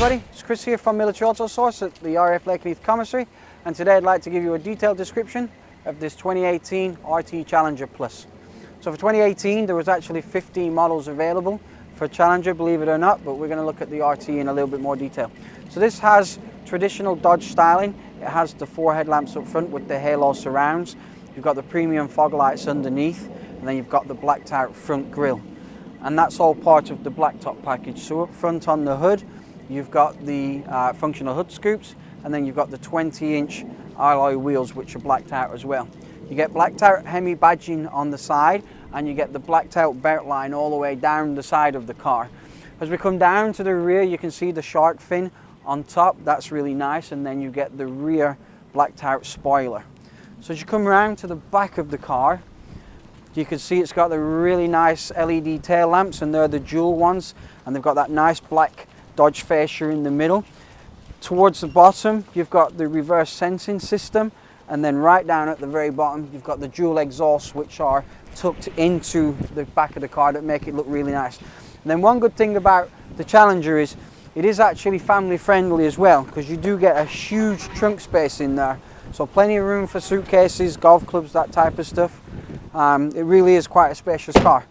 everybody, it's Chris here from Military AutoSource at the RAF Lakenheath Commissary, and today I'd like to give you a detailed description of this 2018 RT Challenger Plus. So for 2018 there was actually 15 models available for Challenger, believe it or not, but we're going to look at the RT in a little bit more detail. So this has traditional Dodge styling. It has the 4 headlamps up front with the halo surrounds. You've got the premium fog lights underneath, and then you've got the blacked out front grille. And that's all part of the blacktop package. So up front on the hood, you've got the functional hood scoops, and then you've got the 20-inch alloy wheels which are blacked out as well. You get blacked out Hemi badging on the side, and you get the blacked out belt line all the way down the side of the car. As we come down to the rear, you can see the shark fin on top. That's really nice, and then you get the rear blacked out spoiler. So as you come around to the back of the car, you can see it's got the really nice LED tail lamps, and they're the dual ones, and they've got that nice black Dodge fascia in the middle. Towards the bottom, you've got the reverse sensing system, and then right down at the very bottom, you've got the dual exhausts which are tucked into the back of the car that make it look really nice. And then one good thing about the Challenger is it is actually family friendly as well, because you do get a huge trunk space in there. So plenty of room for suitcases, golf clubs, that type of stuff. It really is quite a spacious car.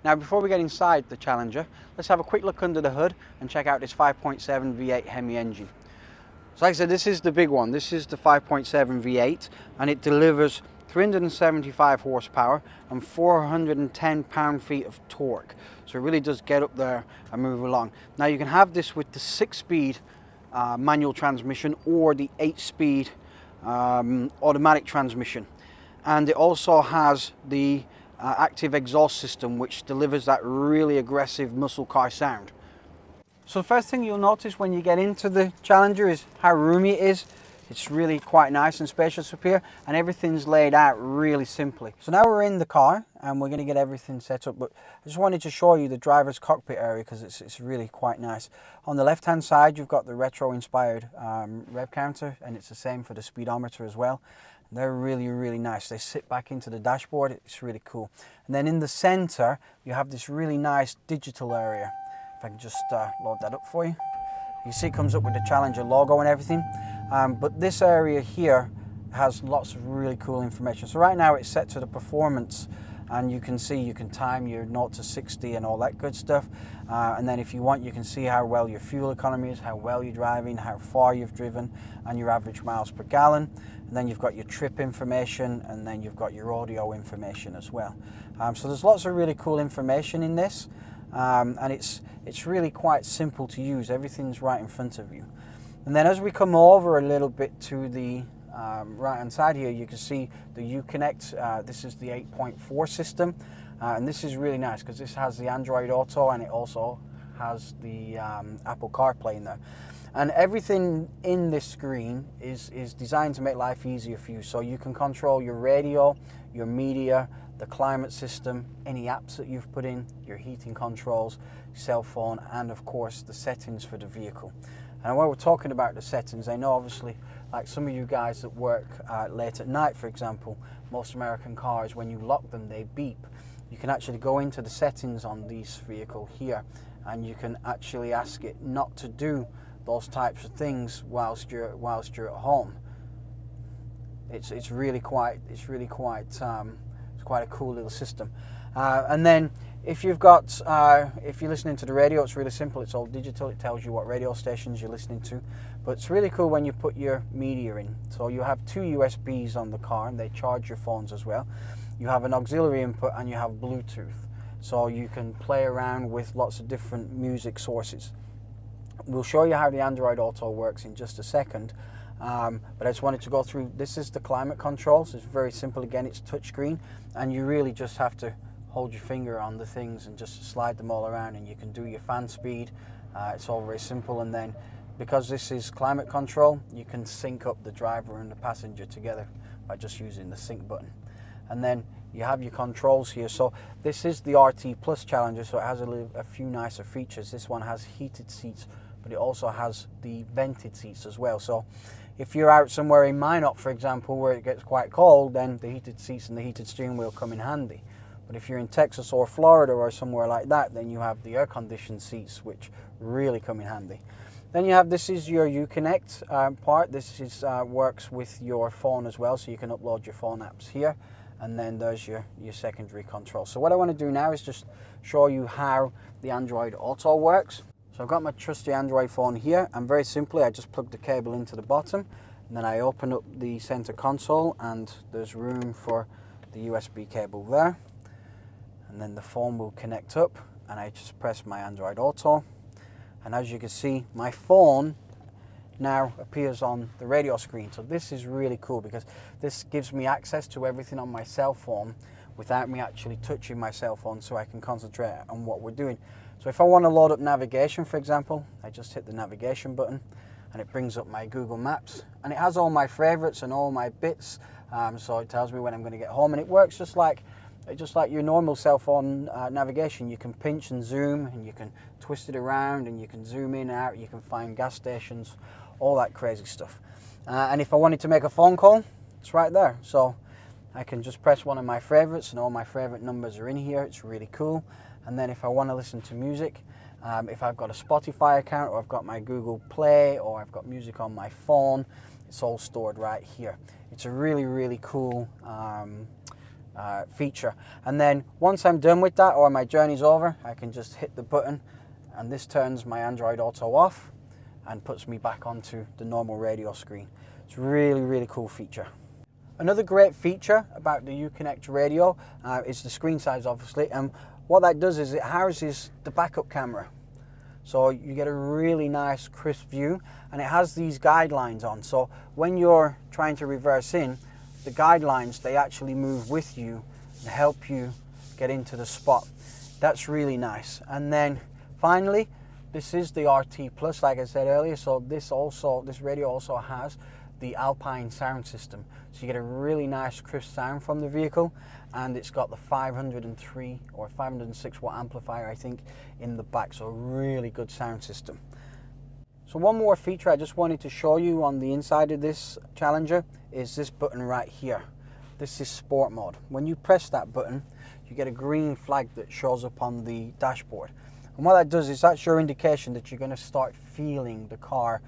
Now before we get inside the Challenger, let's have a quick look under the hood and check out this 5.7 V8 Hemi engine. So like I said, this is the big one. This is the 5.7 V8, and it delivers 375 horsepower and 410 pound-feet of torque. So it really does get up there and move along. Now you can have this with the 6-speed manual transmission or the 8-speed automatic transmission. And it also has the active exhaust system, which delivers that really aggressive muscle car sound. So the first thing you'll notice when you get into the Challenger is how roomy it is. It's really quite nice and spacious up here, and everything's laid out really simply. So now we're in the car and we're going to get everything set up, but I just wanted to show you the driver's cockpit area because it's really quite nice. On the left hand side you've got the retro inspired rev counter, and it's the same for the speedometer as well. They're really nice. They sit back into the dashboard. It's really cool. And then in the center you have this really nice digital area. If I can just load that up for you. You see it comes up with the Challenger logo and everything. But this area here has lots of really cool information. So right now it's set to the performance, and you can see you can time your 0 to 60 and all that good stuff. And then if you want, you can see how well your fuel economy is, how well you're driving, how far you've driven, and your average miles per gallon. And then you've got your trip information, and then you've got your audio information as well. So there's lots of really cool information in this, and it's really quite simple to use. Everything's right in front of you. And then as we come over a little bit to the right hand side here, you can see the Uconnect. This is the 8.4 system, and this is really nice because this has the Android Auto, and it also has the Apple CarPlay in there. And everything in this screen is designed to make life easier for you. So you can control your radio, your media, the climate system, any apps that you've put in, your heating controls, cell phone, and of course the settings for the vehicle. And while we're talking about the settings, I know obviously like some of you guys that work late at night, for example, most American cars, when you lock them, they beep. You can actually go into the settings on this vehicle here, and you can actually ask it not to do those types of things whilst you're at home. It's really quite a cool little system. And then if you're listening to the radio, it's really simple. It's all digital. It tells you what radio stations you're listening to. But it's really cool when you put your media in. So you have 2 USBs on the car, and they charge your phones as well. You have an auxiliary input, and you have Bluetooth. So you can play around with lots of different music sources. We'll show you how the Android Auto works in just a second. But I just wanted to go through, this is the climate controls. It's very simple. Again, it's touchscreen, and you really just have to hold your finger on the things and just slide them all around, and you can do your fan speed. It's all very simple. And then because this is climate control, you can sync up the driver and the passenger together by just using the sync button. And then you have your controls here. So this is the RT Plus Challenger, so it has a few nicer features. This one has heated seats, but it also has the vented seats as well. So if you're out somewhere in Minot, for example, where it gets quite cold, then the heated seats and the heated steering wheel come in handy. But if you're in Texas or Florida or somewhere like that, then you have the air-conditioned seats, which really come in handy. Then you have, this is your Uconnect part. This is works with your phone as well, so you can upload your phone apps here. And then there's your secondary control. So what I want to do now is just show you how the Android Auto works. So I've got my trusty Android phone here, and very simply I just plug the cable into the bottom, and then I open up the center console, and there's room for the USB cable there. And then the phone will connect up, and I just press my Android Auto. And as you can see, my phone now appears on the radio screen. So this is really cool because this gives me access to everything on my cell phone without me actually touching my cell phone, so I can concentrate on what we're doing. So if I want to load up navigation, for example, I just hit the navigation button and it brings up my Google Maps, and it has all my favorites and all my bits, so it tells me when I'm going to get home, and it works just like your normal cell phone navigation. You can pinch and zoom, and you can twist it around, and you can zoom in and out, you can find gas stations, all that crazy stuff. And if I wanted to make a phone call, it's right there. So I can just press one of my favorites, and all my favorite numbers are in here. It's really cool. And then if I want to listen to music, if I've got a Spotify account, or I've got my Google Play, or I've got music on my phone, it's all stored right here. It's a really, really cool feature. And then once I'm done with that, or my journey's over, I can just hit the button, and this turns my Android Auto off and puts me back onto the normal radio screen. It's really, really cool feature. Another great feature about the Uconnect radio is the screen size, obviously, and what that does is it houses the backup camera. So you get a really nice crisp view, and it has these guidelines on. So when you're trying to reverse in, the guidelines, they actually move with you and help you get into the spot. That's really nice. And then finally, this is the RT Plus, like I said earlier. So this radio also has the Alpine sound system. So you get a really nice crisp sound from the vehicle, and it's got the 503 or 506 watt amplifier, I think, in the back. So a really good sound system. So one more feature I just wanted to show you on the inside of this Challenger is this button right here. This is Sport Mode. When you press that button, you get a green flag that shows up on the dashboard. And what that does is that's your indication that you're going to start feeling the car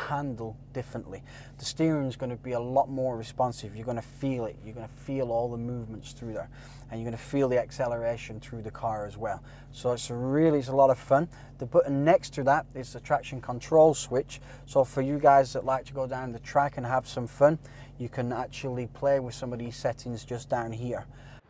handle differently. The steering is going to be a lot more responsive. You're going to feel it. You're going to feel all the movements through there, and you're going to feel the acceleration through the car as well. So it's a lot of fun. The button next to that is the traction control switch. So for you guys that like to go down the track and have some fun, you can actually play with some of these settings just down here.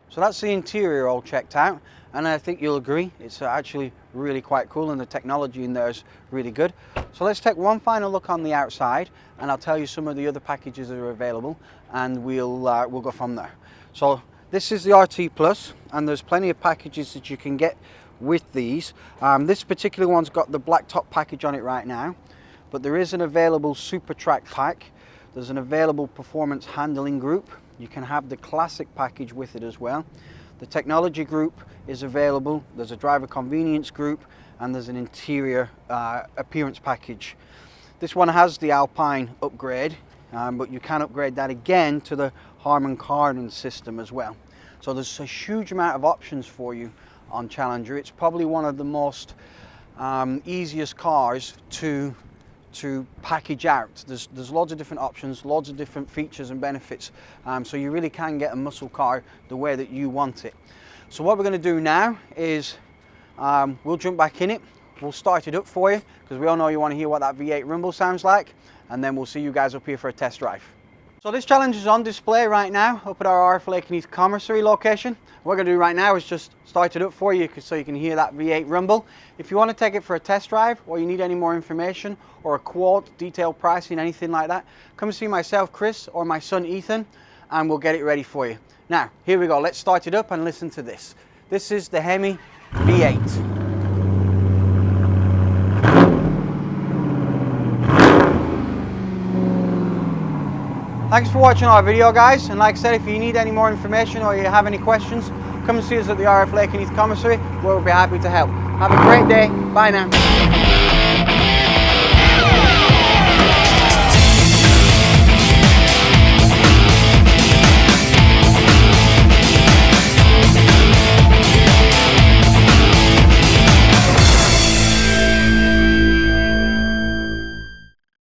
So that's the interior all checked out, and I think you'll agree it's actually really quite cool, and the technology in there is really good. So let's take one final look on the outside, and I'll tell you some of the other packages that are available, and we'll go from there. So this is the RT Plus, and there's plenty of packages that you can get with these. This particular one's got the black top package on it right now, but there is an available Super Track pack. There's an available performance handling group. You can have the classic package with it as well. The technology group is available. There's a driver convenience group, and there's an interior appearance package. This one has the Alpine upgrade, but you can upgrade that again to the Harman Kardon system as well. So there's a huge amount of options for you on Challenger. It's probably one of the most easiest cars to package out. There's loads of different options, loads of different features and benefits, so you really can get a muscle car the way that you want it. So what we're going to do now is we'll jump back in it, we'll start it up for you, because we all know you want to hear what that V8 rumble sounds like, and then we'll see you guys up here for a test drive. So this Challenger is on display right now up at our RF Lakenheath Commissary location. What we're going to do right now is just start it up for you so you can hear that V8 rumble. If you want to take it for a test drive, or you need any more information or a quote, detailed pricing, anything like that, come see myself, Chris, or my son Ethan, and we'll get it ready for you. Now, here we go. Let's start it up and listen to this. This is the Hemi V8. Thanks for watching our video, guys, and like I said, if you need any more information or you have any questions, come and see us at the RF Lakenheath Commissary, where we'll be happy to help. Have a great day. Bye now.